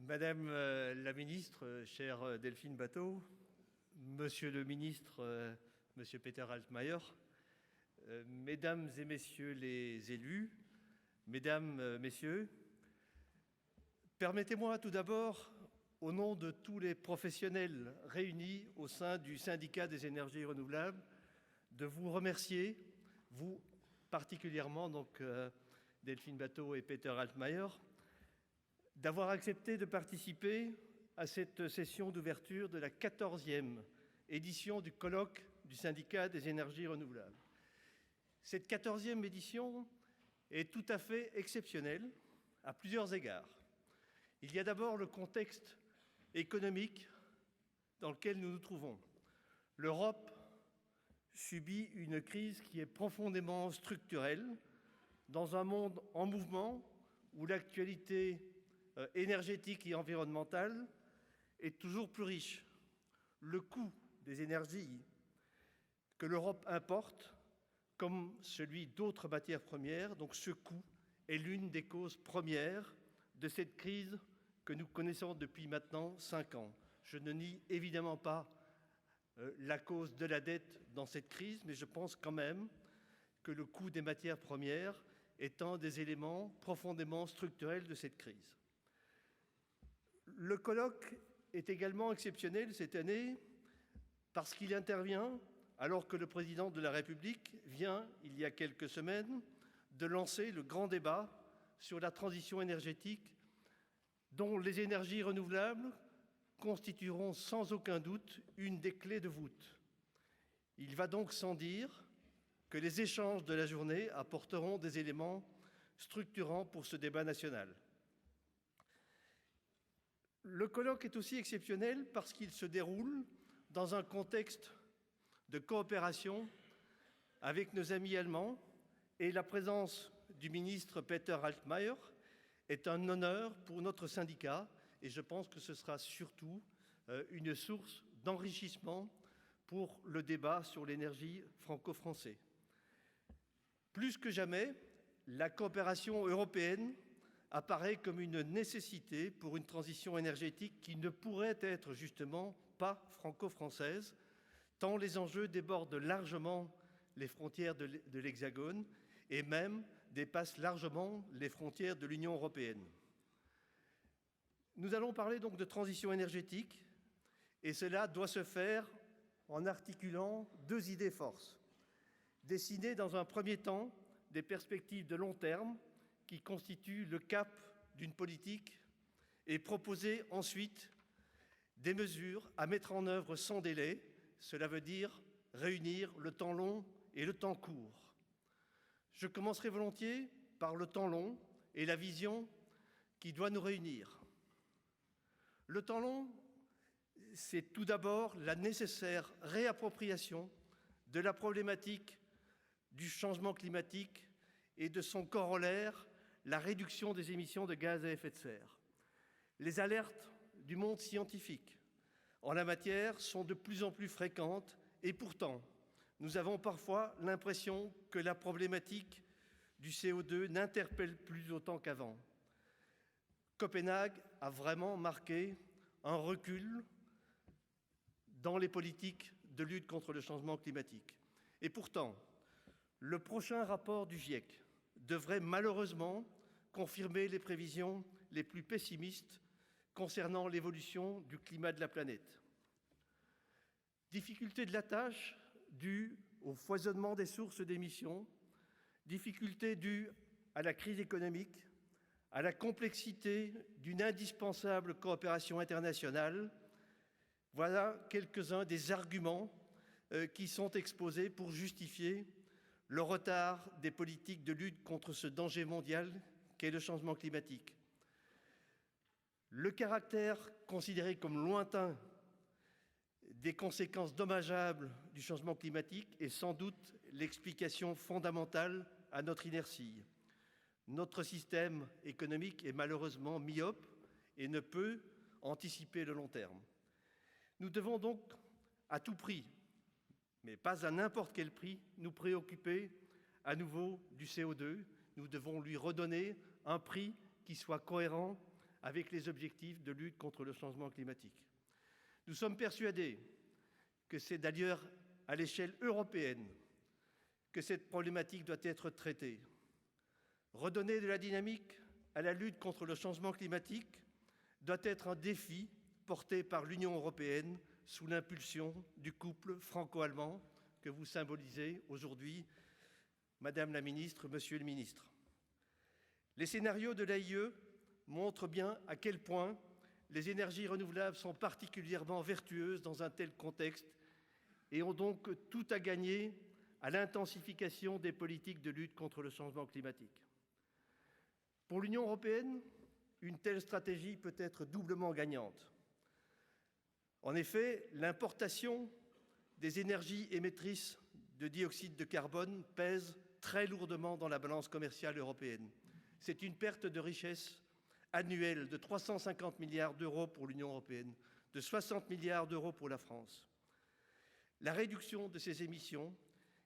Madame la ministre, chère Delphine Batho, monsieur le ministre, monsieur Peter Altmaier, mesdames et messieurs les élus, mesdames, messieurs, permettez-moi tout d'abord, au nom de tous les professionnels réunis au sein du syndicat des énergies renouvelables, de vous remercier, vous particulièrement, donc Delphine Batho et Peter Altmaier, d'avoir accepté de participer à cette session d'ouverture de la 14e édition du colloque du syndicat des énergies renouvelables. Cette 14e édition est tout à fait exceptionnelle à plusieurs égards. Il y a d'abord le contexte économique dans lequel nous nous trouvons. L'Europe subit une crise qui est profondément structurelle dans un monde en mouvement où l'actualité énergétique et environnementale est toujours plus riche. Le coût des énergies que l'Europe importe, comme celui d'autres matières premières, donc ce coût est l'une des causes premières de cette crise que nous connaissons depuis maintenant 5 ans. Je ne nie évidemment pas la cause de la dette dans cette crise, mais je pense quand même que le coût des matières premières est un des éléments profondément structurels de cette crise. Le colloque est également exceptionnel cette année parce qu'il intervient alors que le président de la République vient, il y a quelques semaines, de lancer le grand débat sur la transition énergétique dont les énergies renouvelables constitueront sans aucun doute une des clés de voûte. Il va donc sans dire que les échanges de la journée apporteront des éléments structurants pour ce débat national. Le colloque est aussi exceptionnel parce qu'il se déroule dans un contexte de coopération avec nos amis allemands et la présence du ministre Peter Altmaier est un honneur pour notre syndicat et je pense que ce sera surtout une source d'enrichissement pour le débat sur l'énergie franco-française. Plus que jamais, la coopération européenne apparaît comme une nécessité pour une transition énergétique qui ne pourrait être justement pas franco-française, tant les enjeux débordent largement les frontières de l'Hexagone et même dépassent largement les frontières de l'Union européenne. Nous allons parler donc de transition énergétique et cela doit se faire en articulant 2 idées forces. Dessiner dans un premier temps des perspectives de long terme qui constituent le cap d'une politique et proposer ensuite des mesures à mettre en œuvre sans délai. Cela veut dire réunir le temps long et le temps court. Je commencerai volontiers par le temps long et la vision qui doit nous réunir. Le temps long, c'est tout d'abord la nécessaire réappropriation de la problématique du changement climatique et de son corollaire, la réduction des émissions de gaz à effet de serre. Les alertes du monde scientifique en la matière sont de plus en plus fréquentes et pourtant, nous avons parfois l'impression que la problématique du CO2 n'interpelle plus autant qu'avant. Copenhague a vraiment marqué un recul dans les politiques de lutte contre le changement climatique. Et pourtant, le prochain rapport du GIEC devrait malheureusement confirmer les prévisions les plus pessimistes concernant l'évolution du climat de la planète. Difficulté de la tâche due au foisonnement des sources d'émissions, difficulté due à la crise économique, à la complexité d'une indispensable coopération internationale. Voilà quelques-uns des arguments qui sont exposés pour justifier le retard des politiques de lutte contre ce danger mondial qu'est le changement climatique. Le caractère considéré comme lointain des conséquences dommageables du changement climatique est sans doute l'explication fondamentale à notre inertie. Notre système économique est malheureusement myope et ne peut anticiper le long terme. Nous devons donc à tout prix, mais pas à n'importe quel prix, nous préoccuper à nouveau du CO2. Nous devons lui redonner un prix qui soit cohérent avec les objectifs de lutte contre le changement climatique. Nous sommes persuadés que c'est d'ailleurs à l'échelle européenne que cette problématique doit être traitée. Redonner de la dynamique à la lutte contre le changement climatique doit être un défi porté par l'Union européenne sous l'impulsion du couple franco-allemand que vous symbolisez aujourd'hui, Madame la Ministre, Monsieur le Ministre. Les scénarios de l'AIE montrent bien à quel point les énergies renouvelables sont particulièrement vertueuses dans un tel contexte et ont donc tout à gagner à l'intensification des politiques de lutte contre le changement climatique. Pour l'Union européenne, une telle stratégie peut être doublement gagnante. En effet, l'importation des énergies émettrices de dioxyde de carbone pèse très lourdement dans la balance commerciale européenne. C'est une perte de richesse annuelle de 350 milliards d'euros pour l'Union européenne, de 60 milliards d'euros pour la France. La réduction de ces émissions,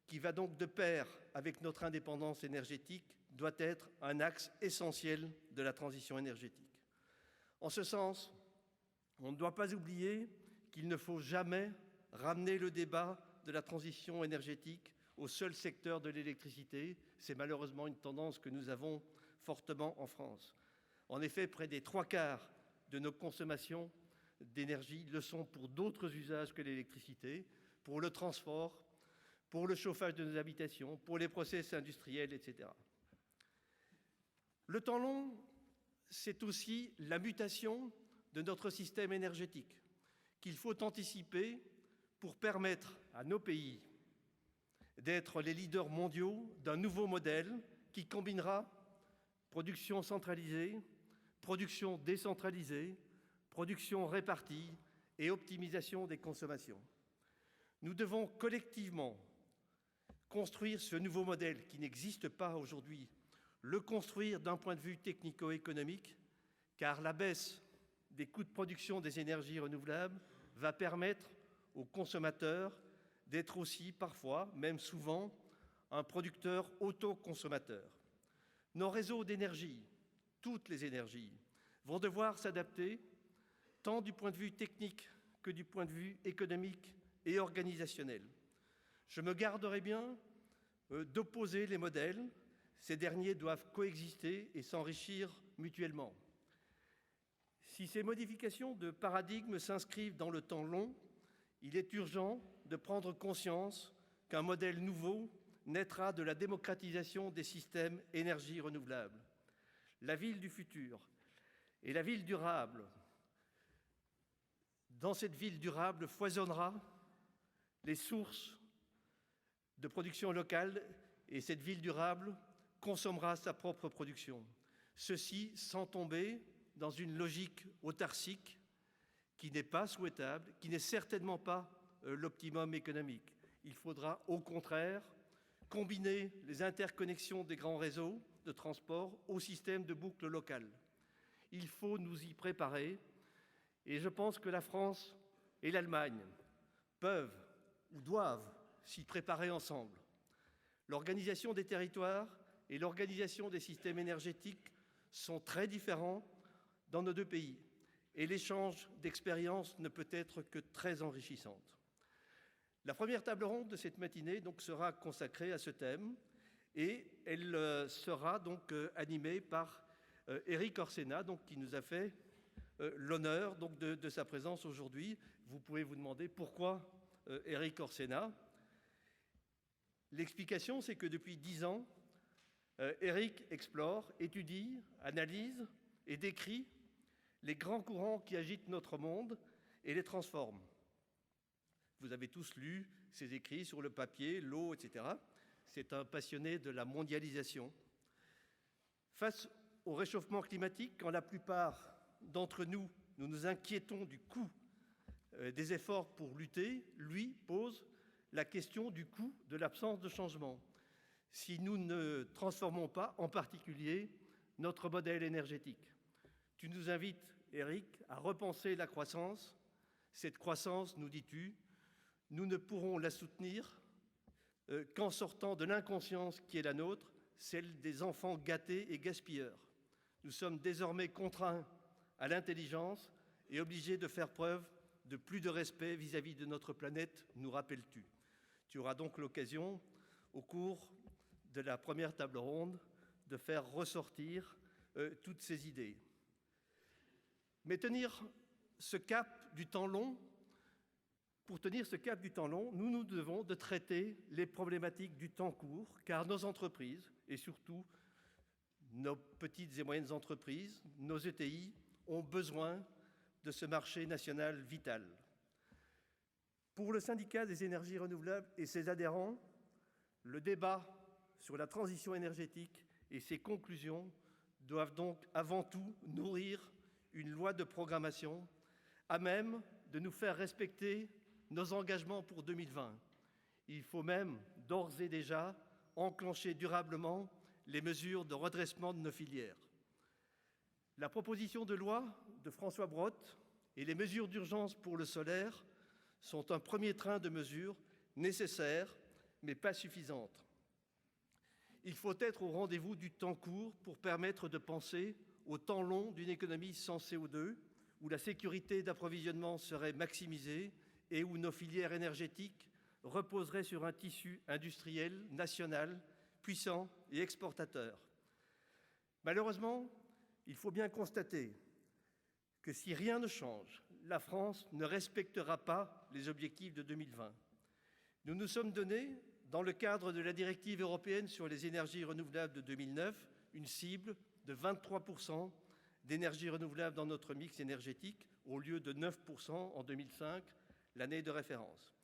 qui va donc de pair avec notre indépendance énergétique, doit être un axe essentiel de la transition énergétique. En ce sens, on ne doit pas oublier qu'il ne faut jamais ramener le débat de la transition énergétique au seul secteur de l'électricité. C'est malheureusement une tendance que nous avons fortement en France. En effet, près des 3/4 de nos consommations d'énergie le sont pour d'autres usages que l'électricité, pour le transport, pour le chauffage de nos habitations, pour les process industriels, etc. Le temps long, c'est aussi la mutation de notre système énergétique qu'il faut anticiper pour permettre à nos pays d'être les leaders mondiaux d'un nouveau modèle qui combinera production centralisée, production décentralisée, production répartie et optimisation des consommations. Nous devons collectivement construire ce nouveau modèle qui n'existe pas aujourd'hui, le construire d'un point de vue technico-économique, car la baisse des coûts de production des énergies renouvelables va permettre aux consommateurs d'être aussi parfois, même souvent, un producteur autoconsommateur. Nos réseaux d'énergie, toutes les énergies, vont devoir s'adapter tant du point de vue technique que du point de vue économique et organisationnel. Je me garderai bien d'opposer les modèles. Ces derniers doivent coexister et s'enrichir mutuellement. Si ces modifications de paradigme s'inscrivent dans le temps long, il est urgent de prendre conscience qu'un modèle nouveau naîtra de la démocratisation des systèmes énergie renouvelables. La ville du futur et la ville durable. Dans cette ville durable foisonnera les sources de production locale et cette ville durable consommera sa propre production. Ceci sans tomber dans une logique autarcique qui n'est pas souhaitable, qui n'est certainement pas l'optimum économique. Il faudra au contraire combiner les interconnexions des grands réseaux de transport au système de boucles locales. Il faut nous y préparer et je pense que la France et l'Allemagne peuvent ou doivent s'y préparer ensemble. L'organisation des territoires et l'organisation des systèmes énergétiques sont très différents dans nos deux pays et l'échange d'expériences ne peut être que très enrichissant. La première table ronde de cette matinée donc, sera consacrée à ce thème et elle sera donc animée par Éric Orsenna, donc, qui nous a fait l'honneur donc, de sa présence aujourd'hui. Vous pouvez vous demander pourquoi Éric Orsenna. L'explication, c'est que depuis 10 ans, Éric explore, étudie, analyse et décrit les grands courants qui agitent notre monde et les transforment. Vous avez tous lu ses écrits sur le papier, l'eau, etc. C'est un passionné de la mondialisation. Face au réchauffement climatique, quand la plupart d'entre nous nous inquiétons du coût des efforts pour lutter, lui pose la question du coût de l'absence de changement. Si nous ne transformons pas, en particulier, notre modèle énergétique. Tu nous invites, Éric, à repenser la croissance. Cette croissance, nous dis-tu, nous ne pourrons la soutenir qu'en sortant de l'inconscience qui est la nôtre, celle des enfants gâtés et gaspilleurs. Nous sommes désormais contraints à l'intelligence et obligé de faire preuve de plus de respect vis-à-vis de notre planète, nous rappelles-tu. Tu auras donc l'occasion, au cours de la première table ronde, de faire ressortir toutes ces idées. Mais tenir ce cap du temps long, pour tenir ce cap du temps long, nous devons de traiter les problématiques du temps court, car nos entreprises, et surtout nos petites et moyennes entreprises, nos ETI, ont besoin de ce marché national vital. Pour le syndicat des énergies renouvelables et ses adhérents, le débat sur la transition énergétique et ses conclusions doivent donc avant tout nourrir une loi de programmation à même de nous faire respecter nos engagements pour 2020. Il faut même d'ores et déjà enclencher durablement les mesures de redressement de nos filières. La proposition de loi de François Brottes et les mesures d'urgence pour le solaire sont un premier train de mesures nécessaires, mais pas suffisantes. Il faut être au rendez-vous du temps court pour permettre de penser au temps long d'une économie sans CO2, où la sécurité d'approvisionnement serait maximisée et où nos filières énergétiques reposeraient sur un tissu industriel national puissant et exportateur. Malheureusement, il faut bien constater que si rien ne change, la France ne respectera pas les objectifs de 2020. Nous nous sommes donné, dans le cadre de la directive européenne sur les énergies renouvelables de 2009, une cible de 23% d'énergie renouvelable dans notre mix énergétique, au lieu de 9% en 2005, l'année de référence.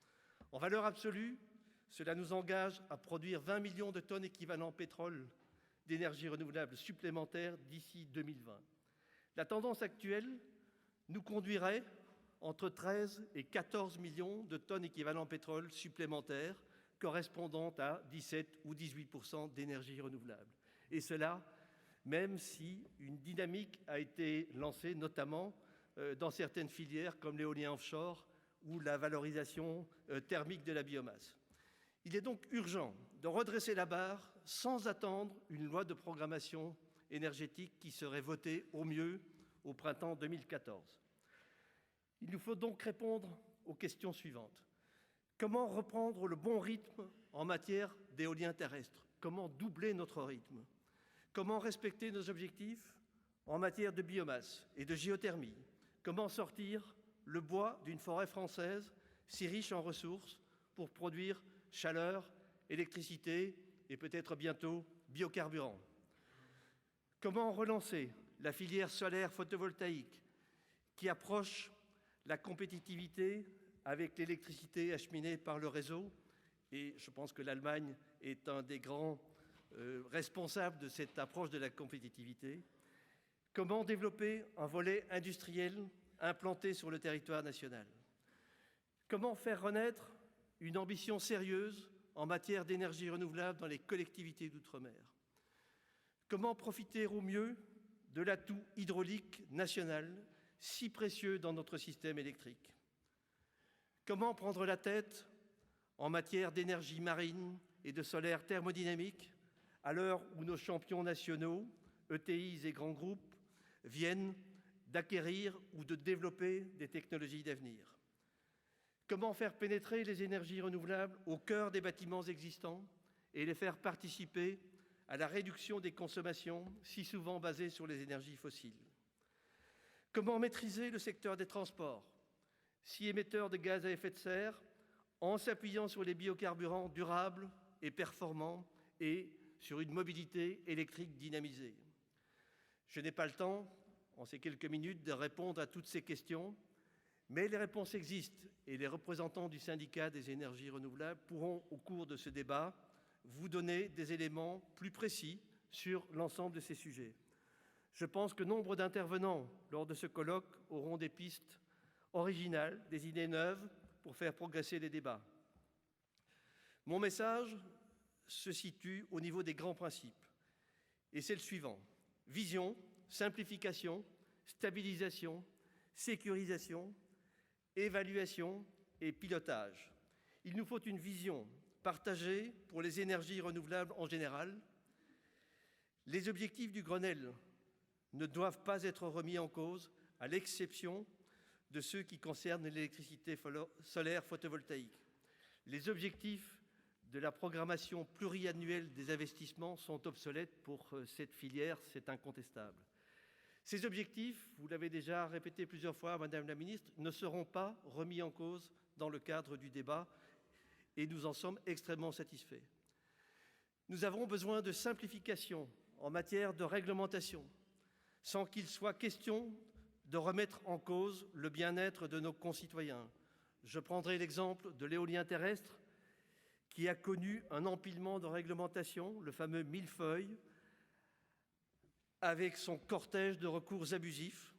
En valeur absolue, cela nous engage à produire 20 millions de tonnes équivalent pétrole d'énergie renouvelable supplémentaires d'ici 2020. La tendance actuelle nous conduirait entre 13 et 14 millions de tonnes équivalent pétrole supplémentaires, correspondant à 17 ou 18% d'énergie renouvelable. Et cela, même si une dynamique a été lancée, notamment dans certaines filières comme l'éolien offshore ou la valorisation thermique de la biomasse. Il est donc urgent de redresser la barre sans attendre une loi de programmation énergétique qui serait votée au mieux au printemps 2014. Il nous faut donc répondre aux questions suivantes. Comment reprendre le bon rythme en matière d'éolien terrestre? Comment doubler notre rythme? Comment respecter nos objectifs en matière de biomasse et de géothermie? Comment sortir le bois d'une forêt française si riche en ressources pour produire chaleur, électricité et peut-être bientôt biocarburants? Comment relancer la filière solaire photovoltaïque qui approche la compétitivité avec l'électricité acheminée par le réseau? Et je pense que l'Allemagne est un des grands responsables de cette approche de la compétitivité. Comment développer un volet industriel implanté sur le territoire national? Comment faire renaître une ambition sérieuse en matière d'énergie renouvelable dans les collectivités d'outre-mer? Comment profiter au mieux de l'atout hydraulique national si précieux dans notre système électrique? Comment prendre la tête en matière d'énergie marine et de solaire thermodynamique à l'heure où nos champions nationaux, ETI et grands groupes, viennent d'acquérir ou de développer des technologies d'avenir? Comment faire pénétrer les énergies renouvelables au cœur des bâtiments existants et les faire participer à la réduction des consommations si souvent basées sur les énergies fossiles? Comment maîtriser le secteur des transports, si émetteur de gaz à effet de serre, en s'appuyant sur les biocarburants durables et performants et sur une mobilité électrique dynamisée? Je n'ai pas le temps, en ces quelques minutes, de répondre à toutes ces questions, mais les réponses existent et les représentants du syndicat des énergies renouvelables pourront, au cours de ce débat, vous donner des éléments plus précis sur l'ensemble de ces sujets. Je pense que nombre d'intervenants lors de ce colloque auront des pistes originales, des idées neuves pour faire progresser les débats. Mon message se situe au niveau des grands principes et c'est le suivant: vision, simplification, stabilisation, sécurisation, évaluation et pilotage. Il nous faut une vision partagée pour les énergies renouvelables en général. Les objectifs du Grenelle ne doivent pas être remis en cause à l'exception de ceux qui concernent l'électricité solaire photovoltaïque. Les objectifs de la programmation pluriannuelle des investissements sont obsolètes pour cette filière, c'est incontestable. Ces objectifs, vous l'avez déjà répété plusieurs fois, Madame la Ministre, ne seront pas remis en cause dans le cadre du débat et nous en sommes extrêmement satisfaits. Nous avons besoin de simplification en matière de réglementation, sans qu'il soit question de remettre en cause le bien-être de nos concitoyens. Je prendrai l'exemple de l'éolien terrestre qui a connu un empilement de réglementation, le fameux millefeuille, avec son cortège de recours abusifs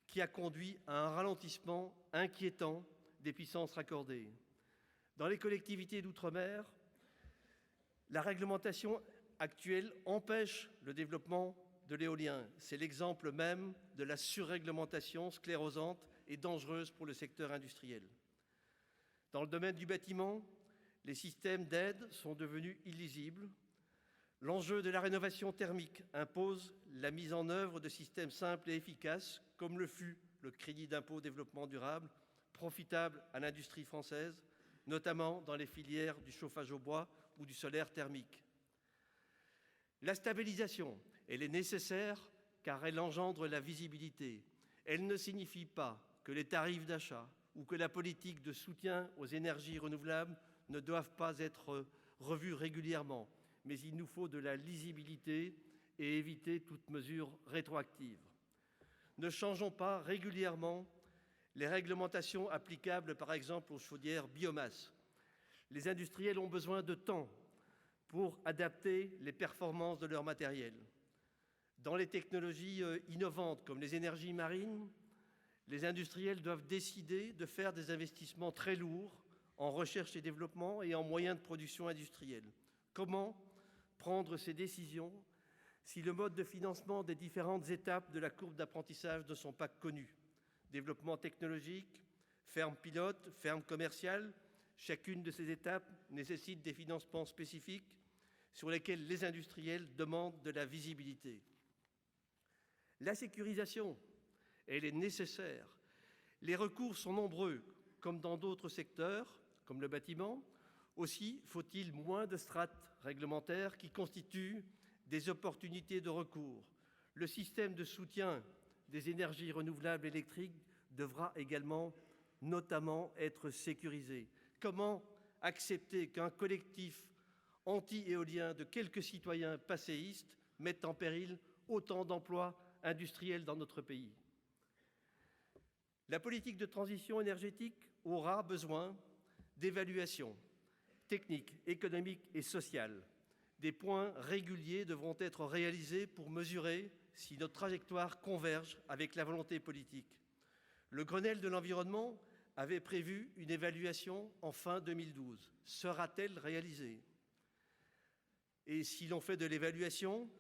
qui a conduit à un ralentissement inquiétant des puissances raccordées. Dans les collectivités d'outre-mer, la réglementation actuelle empêche le développement de l'éolien. C'est l'exemple même de la surréglementation sclérosante et dangereuse pour le secteur industriel. Dans le domaine du bâtiment, les systèmes d'aide sont devenus illisibles. L'enjeu de la rénovation thermique impose la mise en œuvre de systèmes simples et efficaces, comme le fut le crédit d'impôt développement durable, profitable à l'industrie française, notamment dans les filières du chauffage au bois ou du solaire thermique. La stabilisation, elle est nécessaire car elle engendre la visibilité. Elle ne signifie pas que les tarifs d'achat ou que la politique de soutien aux énergies renouvelables ne doivent pas être revus régulièrement, mais il nous faut de la lisibilité et éviter toute mesure rétroactive. Ne changeons pas régulièrement les réglementations applicables, par exemple, aux chaudières biomasse. Les industriels ont besoin de temps pour adapter les performances de leur matériel. Dans les technologies innovantes comme les énergies marines, les industriels doivent décider de faire des investissements très lourds en recherche et développement et en moyens de production industrielle. Comment prendre ces décisions si le mode de financement des différentes étapes de la courbe d'apprentissage ne sont pas connus? Développement technologique, ferme pilote, ferme commerciale, chacune de ces étapes nécessite des financements spécifiques sur lesquels les industriels demandent de la visibilité. La sécurisation, elle est nécessaire. Les recours sont nombreux, comme dans d'autres secteurs, comme le bâtiment. Aussi faut-il moins de strates réglementaires qui constituent des opportunités de recours. Le système de soutien des énergies renouvelables électriques devra également, notamment, être sécurisé. Comment accepter qu'un collectif anti-éolien de quelques citoyens passéistes mette en péril autant d'emplois industriels dans notre pays? La politique de transition énergétique aura besoin d'évaluation technique, économique et sociale. Des points réguliers devront être réalisés pour mesurer si notre trajectoire converge avec la volonté politique. Le Grenelle de l'environnement avait prévu une évaluation en fin 2012. Sera-t-elle réalisée? Et si l'on fait de l'évaluation,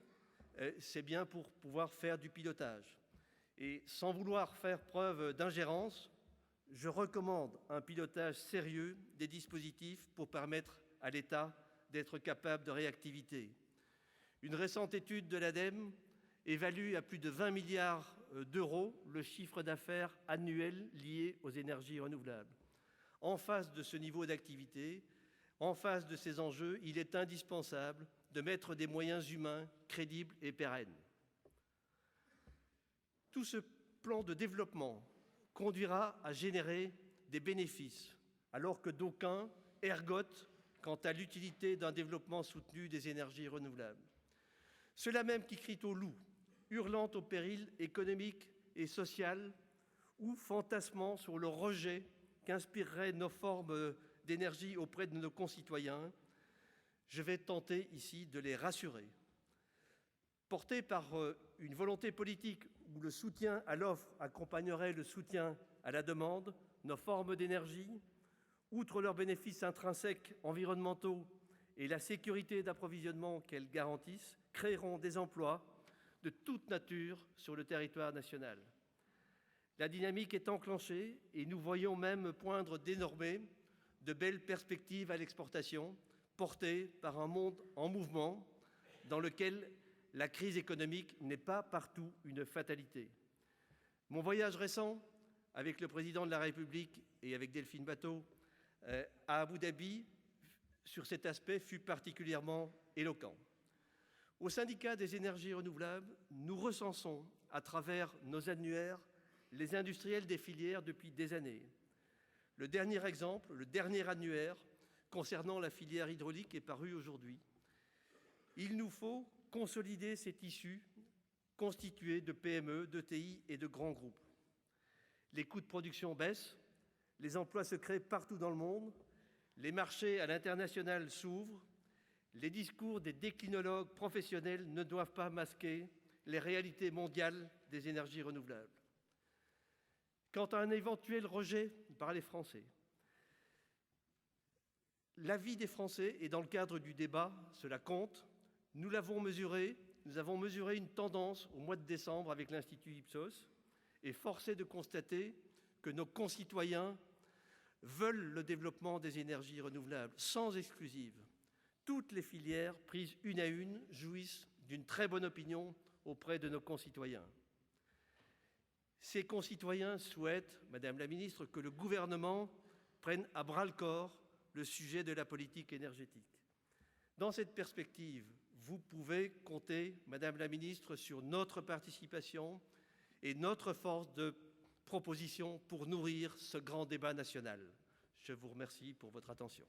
c'est bien pour pouvoir faire du pilotage. Et sans vouloir faire preuve d'ingérence, je recommande un pilotage sérieux des dispositifs pour permettre à l'État d'être capable de réactivité. Une récente étude de l'ADEME évalue à plus de 20 milliards d'euros le chiffre d'affaires annuel lié aux énergies renouvelables. En face de ce niveau d'activité, en face de ces enjeux, il est indispensable de mettre des moyens humains crédibles et pérennes. Tout ce plan de développement conduira à générer des bénéfices, alors que d'aucuns ergotent quant à l'utilité d'un développement soutenu des énergies renouvelables. Ceux-là même qui crient au loup, hurlant au péril économique et social, ou fantasmant sur le rejet qu'inspireraient nos formes d'énergie auprès de nos concitoyens, je vais tenter ici de les rassurer. Portés par une volonté politique où le soutien à l'offre accompagnerait le soutien à la demande, nos formes d'énergie, outre leurs bénéfices intrinsèques environnementaux et la sécurité d'approvisionnement qu'elles garantissent, créeront des emplois de toute nature sur le territoire national. La dynamique est enclenchée et nous voyons même poindre désormais de belles perspectives à l'exportation, portées par un monde en mouvement dans lequel la crise économique n'est pas partout une fatalité. Mon voyage récent avec le président de la République et avec Delphine Batho à Abu Dhabi sur cet aspect fut particulièrement éloquent. Au syndicat des énergies renouvelables, nous recensons à travers nos annuaires les industriels des filières depuis des années. Le dernier exemple, le dernier annuaire concernant la filière hydraulique est paru aujourd'hui. Il nous faut consolider ces tissus constitués de PME, d'ETI et de grands groupes. Les coûts de production baissent, les emplois se créent partout dans le monde, les marchés à l'international s'ouvrent, les discours des déclinologues professionnels ne doivent pas masquer les réalités mondiales des énergies renouvelables. Quant à un éventuel rejet par les Français, l'avis des Français est dans le cadre du débat, cela compte. Nous l'avons mesuré, nous avons mesuré une tendance au mois de décembre avec l'Institut Ipsos, et force est de constater que nos concitoyens veulent le développement des énergies renouvelables, sans exclusive. Toutes les filières, prises une à une, jouissent d'une très bonne opinion auprès de nos concitoyens. Ces concitoyens souhaitent, Madame la Ministre, que le gouvernement prenne à bras-le-corps le sujet de la politique énergétique. Dans cette perspective, vous pouvez compter, Madame la Ministre, sur notre participation et notre force de proposition pour nourrir ce grand débat national. Je vous remercie pour votre attention.